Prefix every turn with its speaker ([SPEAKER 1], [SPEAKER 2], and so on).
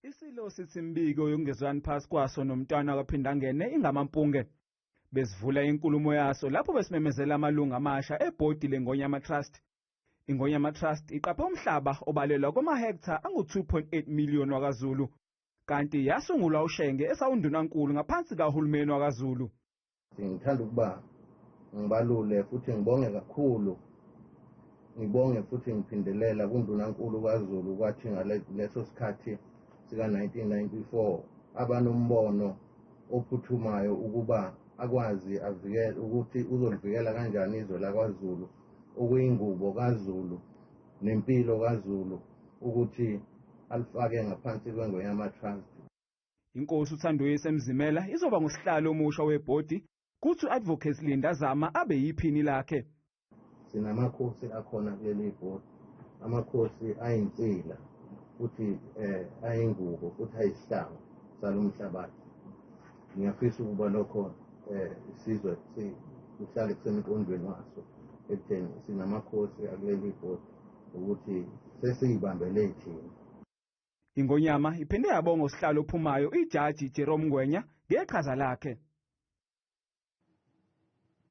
[SPEAKER 1] Isilo sithi mbiko yokungezwani phakathi kwaso nomntwana waphinda ngene ingamampunge. Besivula inkulumo yaso lapho besimemezela amalunga amasha ebhodi leNgonyama Trust. INgonyama Trust iqaphe umhlaba obalelwa kwamahektha angu-2.8 million wakwaZulu, kanti yasungulwa ushenge esawundunankulu ngaphansi kahulumeni wakwaZulu.
[SPEAKER 2] Ngithanda ukuba ngibalule futhi ngibonge kakhulu. Ngibonge futhi ngiphindelela kundunankulu kwaZulu kwathi ngaleso sikhathi sika 1994 abanombono ophuthumayo ukuba akwazi avikele ukuthi uzolivikela kanjani izwe lakwaZulu, okuyingubo kaZulu nempilo kaZulu ukuthi alifake ngaphansi kweNgonyama Trust.
[SPEAKER 1] Inkosi uThanduyise Mzimela izoba ngusihlalo omusha webhodi, kuthi uAdvocate Linda Zama abe yiphini lakhe.
[SPEAKER 2] Sinamakhosi akhona kuleli bhodi, amakhosi ayinsila futhi ayingubo futhi ayisihlangu salomhlabathi. Ngiyafisa ukuba lokho isizwe sihlale kusemqondweni waso ekutheni sinamakhosi akuleli bhodi ukuthi sesiyibambele thina.
[SPEAKER 1] INgonyama iphinde yabonga usihlalo ophumayo ijaji Jerome Ngwenya ngeqhaza lakhe.